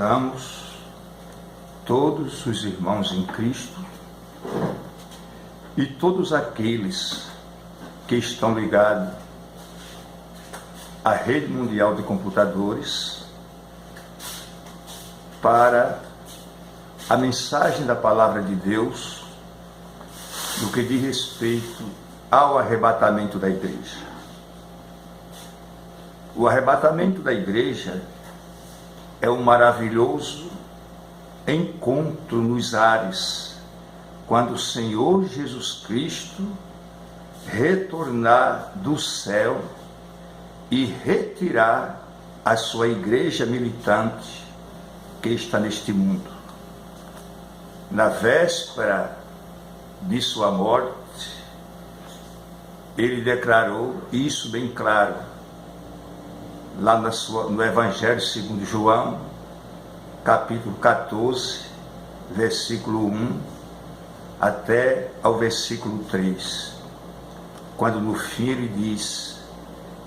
saudamos todos os irmãos em Cristo e todos aqueles que estão ligados à rede mundial de computadores para a mensagem da palavra de Deus no que diz respeito ao arrebatamento da igreja. O arrebatamento da igreja é um maravilhoso encontro nos ares, quando o Senhor Jesus Cristo retornar do céu e retirar a sua igreja militante que está neste mundo. Na véspera de sua morte, ele declarou isso bem claro, lá no Evangelho segundo João, capítulo 14, versículo 1, até ao versículo 3, quando no fim ele diz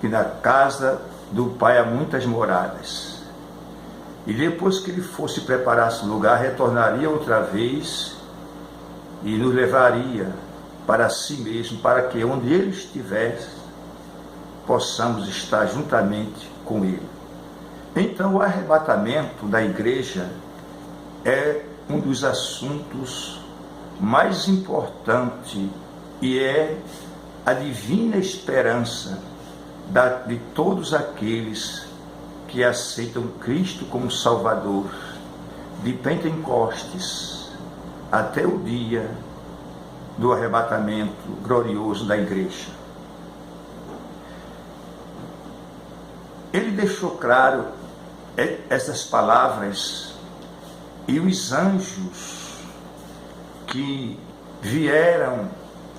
que na casa do Pai há muitas moradas, e depois que ele fosse preparar-se lugar, retornaria outra vez e nos levaria para si mesmo, para que onde ele estivesse, possamos estar juntamente com ele. Então, o arrebatamento da igreja é um dos assuntos mais importantes e é a divina esperança de todos aqueles que aceitam Cristo como Salvador, de Pentecostes até o dia do arrebatamento glorioso da igreja. Ele deixou claro essas palavras, e os anjos que vieram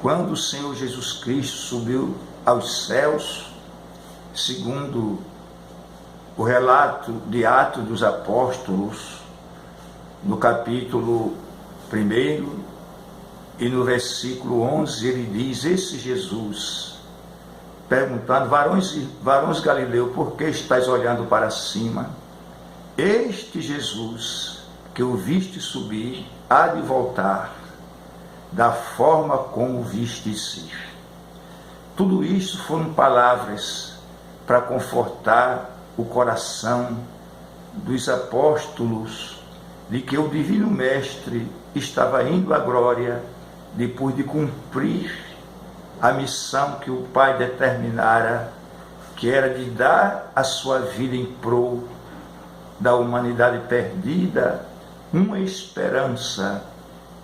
quando o Senhor Jesus Cristo subiu aos céus, segundo o relato de Atos dos Apóstolos, no capítulo 1 e no versículo 11, ele diz: esse Jesus, perguntando, varões Galileu, por que estáis olhando para cima? Este Jesus que o viste subir, há de voltar, da forma como o vistes ir. Tudo isso foram palavras para confortar o coração dos apóstolos de que o Divino Mestre estava indo à glória depois de cumprir a missão que o Pai determinara, que era de dar a sua vida em prol da humanidade perdida, uma esperança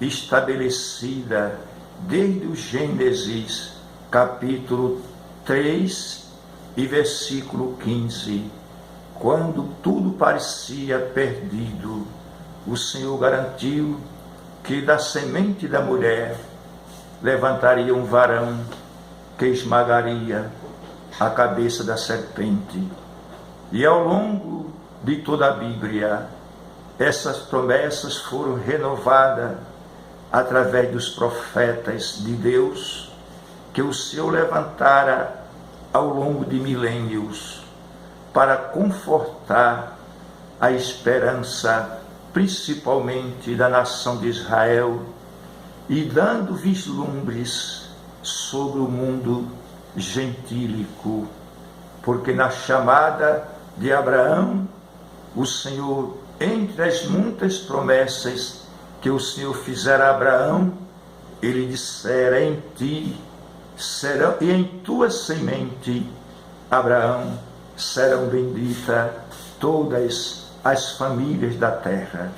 estabelecida desde o Gênesis, capítulo 3 e versículo 15. Quando tudo parecia perdido, o Senhor garantiu que da semente da mulher levantaria um varão que esmagaria a cabeça da serpente. E ao longo de toda a Bíblia, essas promessas foram renovadas através dos profetas de Deus, que o Senhor levantara ao longo de milênios para confortar a esperança, principalmente da nação de Israel, e dando vislumbres sobre o mundo gentílico, porque na chamada de Abraão, o Senhor, entre as muitas promessas que o Senhor fizera a Abraão, ele dissera: em ti serão, e em tua semente, Abraão, serão benditas todas as famílias da terra.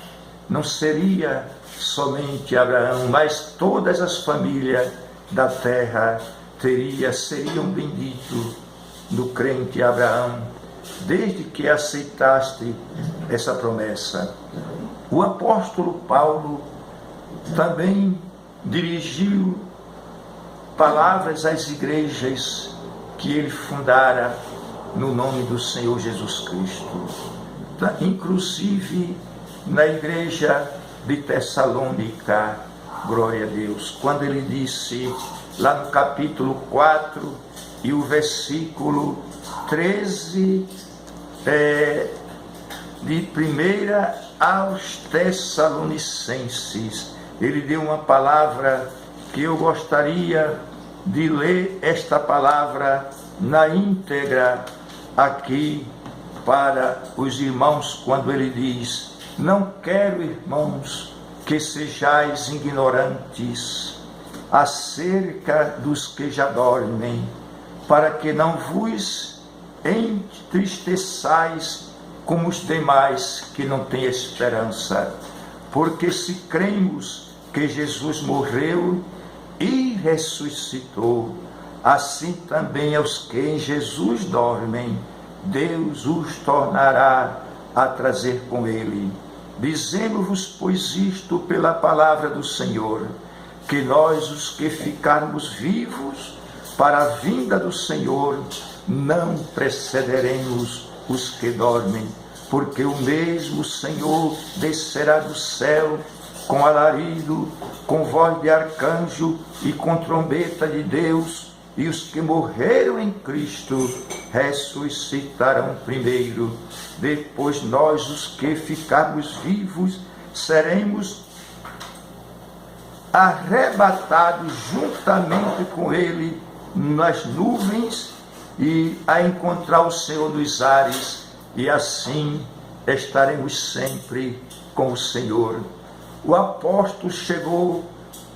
Não seria somente Abraão, mas todas as famílias da terra seriam benditos no crente Abraão, desde que aceitaste essa promessa. O apóstolo Paulo também dirigiu palavras às igrejas que ele fundara no nome do Senhor Jesus Cristo, inclusive na igreja de Tessalônica, glória a Deus, quando ele disse, lá no capítulo 4 e o versículo 13, de 1 aos Tessalonicenses. Ele deu uma palavra que eu gostaria de ler esta palavra na íntegra aqui para os irmãos, quando ele diz: não quero, irmãos, que sejais ignorantes acerca dos que já dormem, para que não vos entristeçais como os demais que não têm esperança. Porque se cremos que Jesus morreu e ressuscitou, assim também aos que em Jesus dormem, Deus os tornará a trazer com ele. Dizemos-vos, pois, isto pela palavra do Senhor, que nós, os que ficarmos vivos para a vinda do Senhor, não precederemos os que dormem, porque o mesmo Senhor descerá do céu com alarido, com voz de arcanjo e com trombeta de Deus, e os que morreram em Cristo ressuscitarão primeiro. Depois nós, os que ficarmos vivos, seremos arrebatados juntamente com ele nas nuvens e a encontrar o Senhor nos ares, e assim estaremos sempre com o Senhor. O apóstolo chegou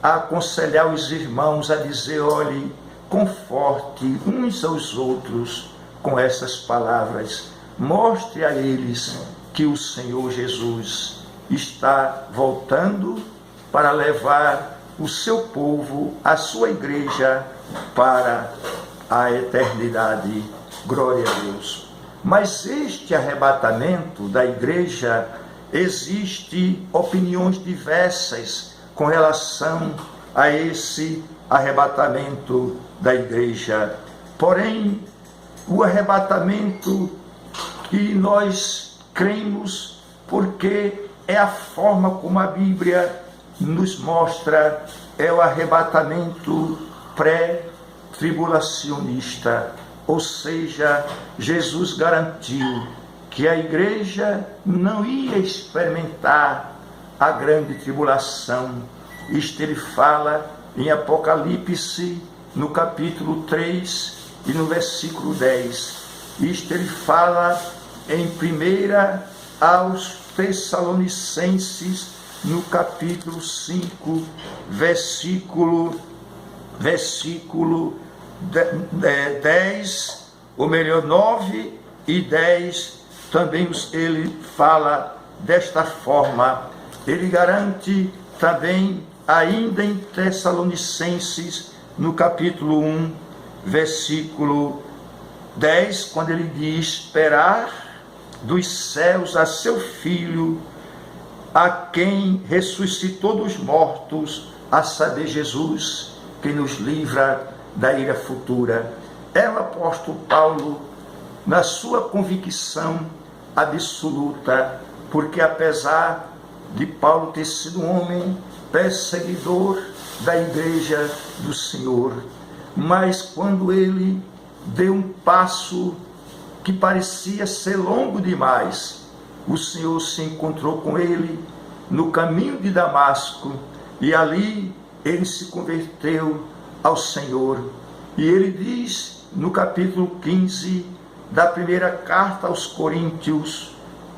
a aconselhar os irmãos a dizer: olhe, conforte uns aos outros com essas palavras. Mostre a eles que o Senhor Jesus está voltando para levar o seu povo, a sua igreja, para a eternidade. Glória a Deus. Mas este arrebatamento da igreja, existe opiniões diversas com relação a esse arrebatamento da igreja. Porém, o arrebatamento que nós cremos, porque é a forma como a Bíblia nos mostra, é o arrebatamento pré-tribulacionista. Ou seja, Jesus garantiu que a igreja não ia experimentar a grande tribulação. Isto ele fala em Apocalipse, no capítulo 3 e no versículo 10. Isto ele fala em 1 aos Tessalonicenses, no capítulo 5, versículo 10, ou melhor, 9 e 10, também ele fala desta forma. Ele garante também, ainda em Tessalonicenses, no capítulo 1, versículo 10, quando ele diz: esperar dos céus a seu Filho, a quem ressuscitou dos mortos, a saber, Jesus, que nos livra da ira futura. É o apóstolo Paulo, na sua convicção absoluta, porque apesar de Paulo ter sido um homem perseguidor da igreja do Senhor, mas quando ele deu um passo que parecia ser longo demais, o Senhor se encontrou com ele no caminho de Damasco, e ali ele se converteu ao Senhor. E ele diz no capítulo 15 da primeira carta aos Coríntios,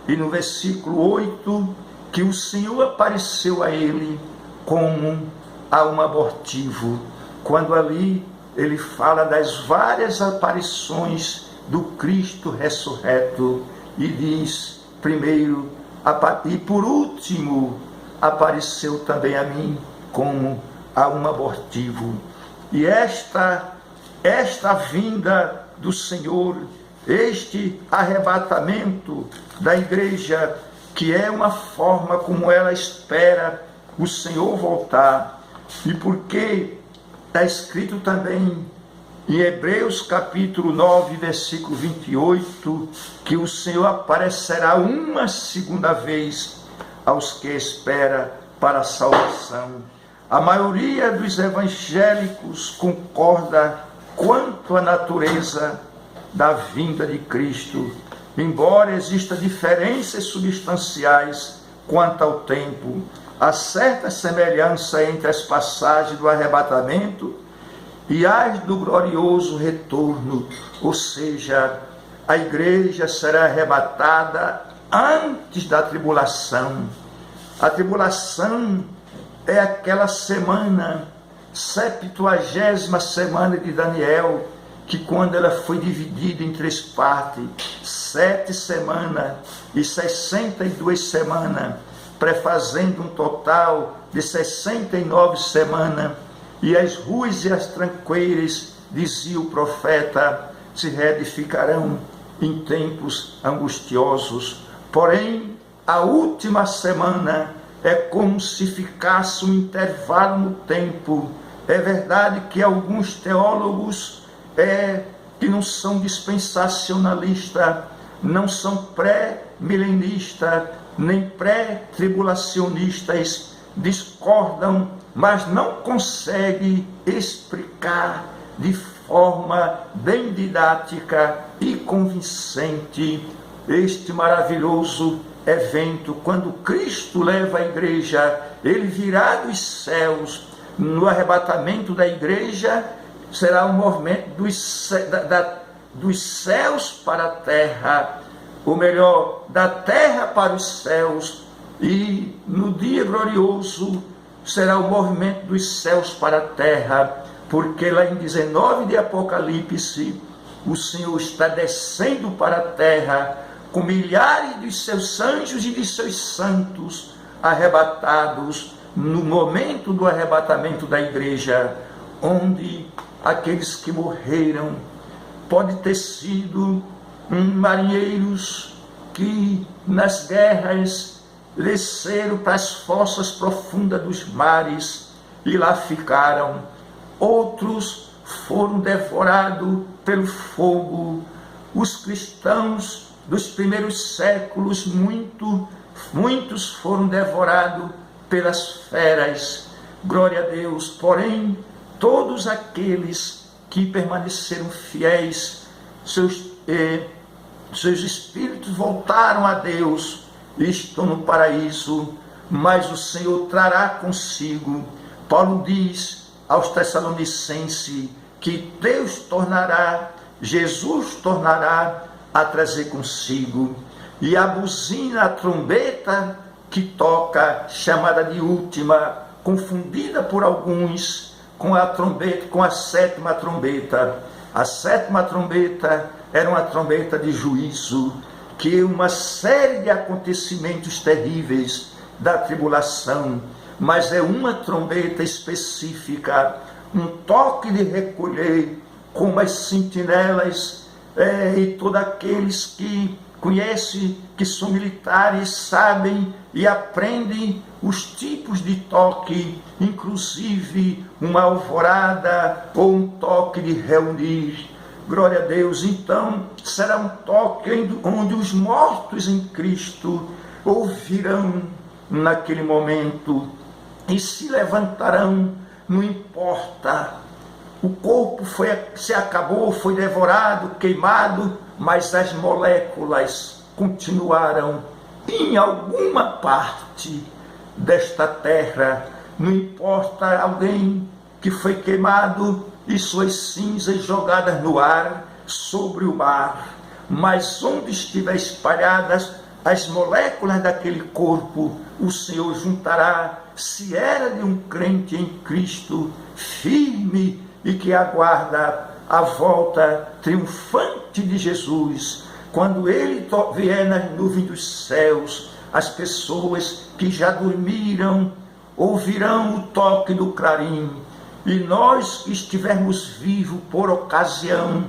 e no versículo 8, que o Senhor apareceu a ele como a um abortivo, quando ali ele fala das várias aparições do Cristo ressurreto, e diz: primeiro, e por último, apareceu também a mim como a um abortivo. E esta vinda do Senhor, este arrebatamento da igreja, que é uma forma como ela espera o Senhor voltar, e porque está escrito também em Hebreus capítulo 9, versículo 28, que o Senhor aparecerá uma segunda vez aos que esperam para a salvação. A maioria dos evangélicos concorda quanto à natureza da vinda de Cristo, embora existam diferenças substanciais quanto ao tempo, há certa semelhança entre as passagens do arrebatamento e as do glorioso retorno, ou seja, a igreja será arrebatada antes da tribulação. A tribulação é aquela semana, 70ª semana de Daniel, que quando ela foi dividida em 3 partes, 7 semanas e 62 semanas, prefazendo um total de 69 semanas, e as ruas e as tranqueiras, dizia o profeta, se reedificarão em tempos angustiosos. Porém, a última semana é como se ficasse um intervalo no tempo. É verdade que alguns teólogos que não são dispensacionalistas, não são pré-milenistas, nem pré-tribulacionistas, discordam, mas não conseguem explicar de forma bem didática e convincente este maravilhoso evento, quando Cristo leva a igreja, ele virá dos céus. No arrebatamento da igreja será um movimento dos céus para a terra, ou melhor, da terra para os céus, e no dia glorioso será o movimento dos céus para a terra, porque lá em 19 de Apocalipse, o Senhor está descendo para a terra com milhares de seus anjos e de seus santos arrebatados no momento do arrebatamento da igreja, onde aqueles que morreram pode ter sido marinheiros que nas guerras desceram para as fossas profundas dos mares e lá ficaram. Outros foram devorados pelo fogo. Os cristãos dos primeiros séculos, muitos foram devorados pelas feras. Glória a Deus. Porém, todos aqueles que permaneceram fiéis, seus espíritos voltaram a Deus e estão no paraíso, mas o Senhor trará consigo. Paulo diz aos Tessalonicenses que Deus tornará, Jesus tornará a trazer consigo. E a buzina, a trombeta que toca, chamada de última, confundida por alguns com a trombeta, com a 7ª trombeta. A 7ª trombeta era uma trombeta de juízo, que uma série de acontecimentos terríveis da tribulação, mas é uma trombeta específica, um toque de recolher, como as sentinelas e todos aqueles que conhecem, que são militares, sabem e aprendem os tipos de toque, inclusive uma alvorada ou um toque de reunir. Glória a Deus. Então será um toque onde os mortos em Cristo ouvirão naquele momento e se levantarão. Não importa, o corpo se acabou, foi devorado, queimado, mas as moléculas continuaram em alguma parte desta terra. Não importa alguém que foi queimado e suas cinzas jogadas no ar, sobre o mar, mas onde estiver espalhadas as moléculas daquele corpo, o Senhor juntará, se era de um crente em Cristo, firme e que aguarda a volta triunfante de Jesus. Quando ele vier nas nuvens dos céus, as pessoas que já dormiram ouvirão o toque do clarim, e nós que estivermos vivos por ocasião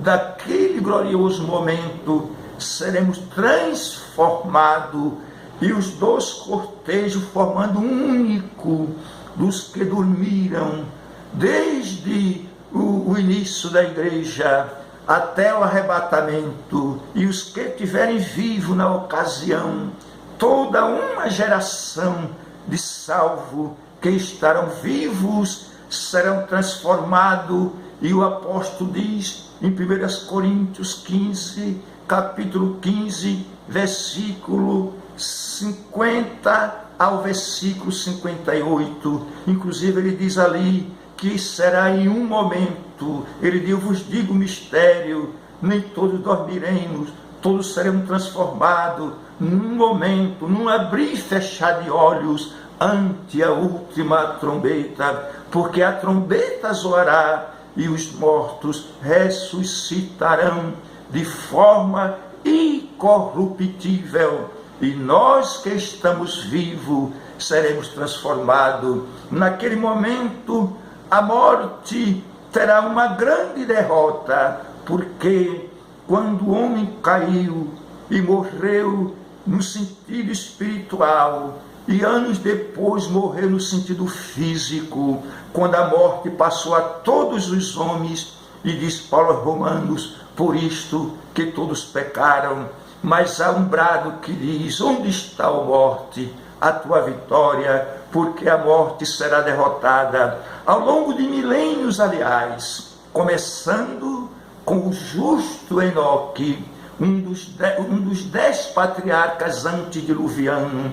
daquele glorioso momento, seremos transformados, e os 2 cortejos formando um único, dos que dormiram desde o início da igreja até o arrebatamento, e os que estiverem vivos na ocasião, toda uma geração de salvo que estarão vivos serão transformados. E o apóstolo diz em 1 Coríntios 15 capítulo 15, versículo 50 ao versículo 58. Inclusive ele diz ali que será em um momento. Ele diz: eu vos digo o mistério, nem todos dormiremos, todos seremos transformados num momento, num abrir e fechar de olhos, ante a última trombeta, porque a trombeta soará e os mortos ressuscitarão de forma incorruptível, e nós que estamos vivos seremos transformados. Naquele momento a morte terá uma grande derrota, porque quando o homem caiu e morreu no sentido espiritual, e anos depois morreu no sentido físico, quando a morte passou a todos os homens, e diz Paulo aos Romanos: por isto que todos pecaram. Mas há um brado que diz: onde está, ó morte, a tua vitória? Porque a morte será derrotada. Ao longo de milênios, aliás, começando com o justo Enoque, um dos 10 patriarcas antediluvianos,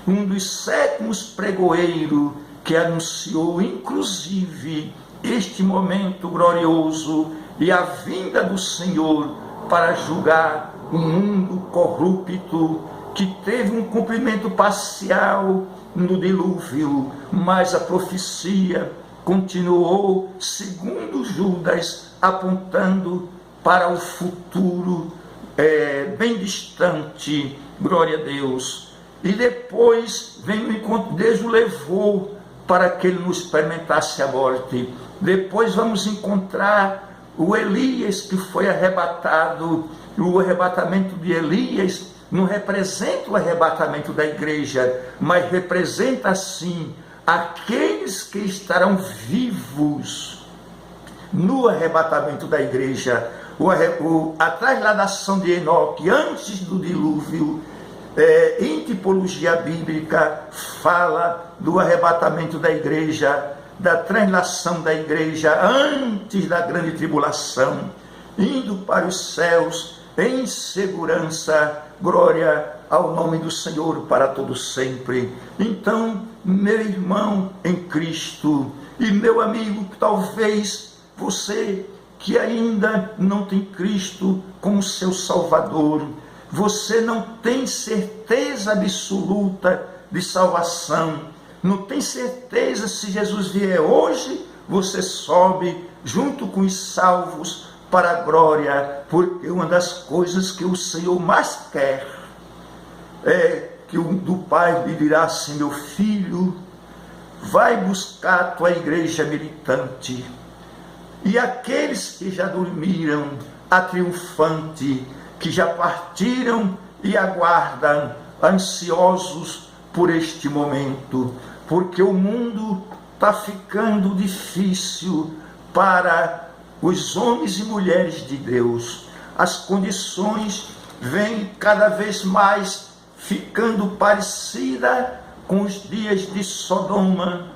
um dos sétimos pregoeiros, que anunciou inclusive este momento glorioso e a vinda do Senhor para julgar um mundo corrupto, que teve um cumprimento parcial no dilúvio, mas a profecia continuou, segundo Judas, apontando para o futuro bem distante. Glória a Deus. E depois vem o encontro. Deus o levou para que ele não experimentasse a morte. Depois vamos encontrar o Elias, que foi arrebatado. O arrebatamento de Elias não representa o arrebatamento da igreja, mas representa sim aqueles que estarão vivos no arrebatamento da igreja. A trasladação de Enoque antes do dilúvio, em tipologia bíblica, fala do arrebatamento da igreja, da translação da igreja antes da grande tribulação, indo para os céus em segurança. Glória ao nome do Senhor para todos sempre. Então, meu irmão em Cristo e meu amigo, talvez você que ainda não tem Cristo como seu Salvador, você não tem certeza absoluta de salvação, não tem certeza se Jesus vier hoje, você sobe junto com os salvos para a glória, porque uma das coisas que o Senhor mais quer é que do Pai lhe dirá assim: meu filho, vai buscar a tua igreja militante, e aqueles que já dormiram, a triunfante, que já partiram e aguardam, ansiosos por este momento, porque o mundo está ficando difícil para os homens e mulheres de Deus. As condições vêm cada vez mais ficando parecida com os dias de Sodoma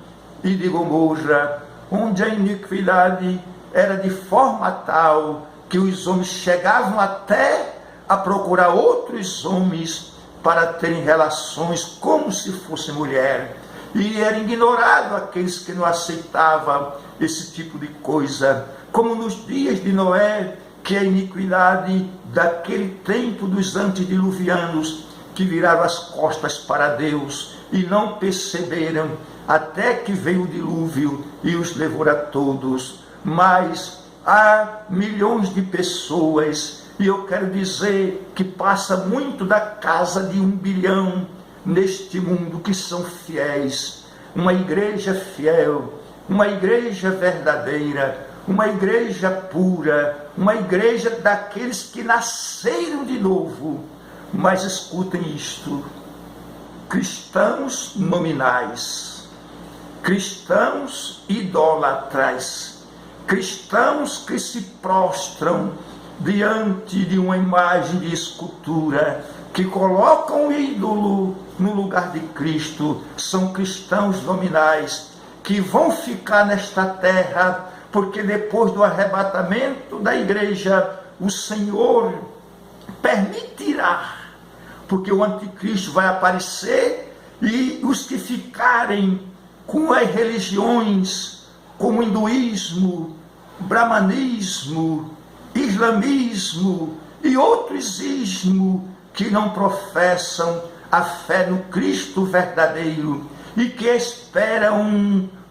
e de Gomorra, onde a iniquidade era de forma tal que os homens chegavam até a procurar outros homens para terem relações como se fosse mulher, e era ignorado aqueles que não aceitavam esse tipo de coisa, como nos dias de Noé, que a iniquidade daquele tempo dos antediluvianos, que viraram as costas para Deus e não perceberam, até que veio o dilúvio e os levou a todos. Mas há milhões de pessoas, e eu quero dizer que passa muito da casa de 1 bilhão neste mundo, que são fiéis, uma igreja fiel, uma igreja verdadeira, uma igreja pura, uma igreja daqueles que nasceram de novo. Mas escutem isto: cristãos nominais, cristãos idólatras, cristãos que se prostram diante de uma imagem de escultura, que colocam o ídolo no lugar de Cristo, são cristãos nominais, que vão ficar nesta terra, porque depois do arrebatamento da igreja, o Senhor permitirá, porque o anticristo vai aparecer e os que ficarem com as religiões como hinduísmo, brahmanismo, islamismo e outros ismos que não professam a fé no Cristo verdadeiro e que esperam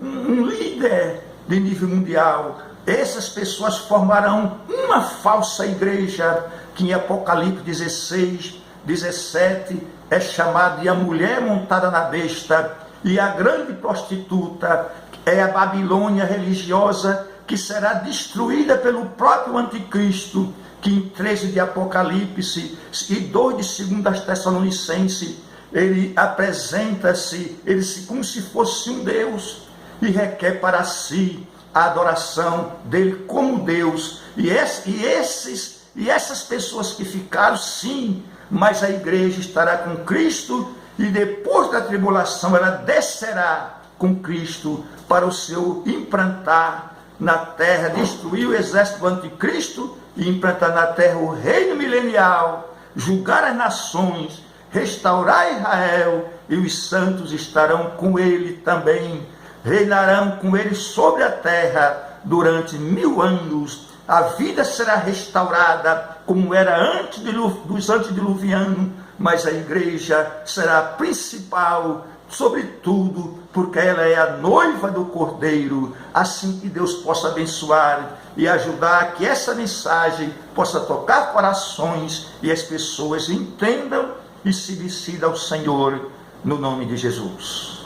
um líder de nível mundial, essas pessoas formarão uma falsa igreja que em Apocalipse 16, 17 é chamada de a mulher montada na besta, e a grande prostituta é a Babilônia religiosa, que será destruída pelo próprio anticristo, que em 13 de Apocalipse e 2 de 2 Tessalonicenses, ele apresenta-se como se fosse um Deus e requer para si a adoração dele como Deus. E essas pessoas que ficaram, sim, mas a igreja estará com Cristo, e depois da tribulação ela descerá com Cristo para o seu implantar na terra, destruir o exército do anticristo e implantar na terra o reino milenial, julgar as nações, restaurar Israel, e os santos estarão com ele também, reinarão com ele sobre a terra durante 1000 anos. A vida será restaurada como era antes dos antediluvianos, mas a igreja será a principal sobre tudo, porque ela é a noiva do Cordeiro. Assim que Deus possa abençoar e ajudar que essa mensagem possa tocar corações e as pessoas entendam e se decidam ao Senhor, no nome de Jesus.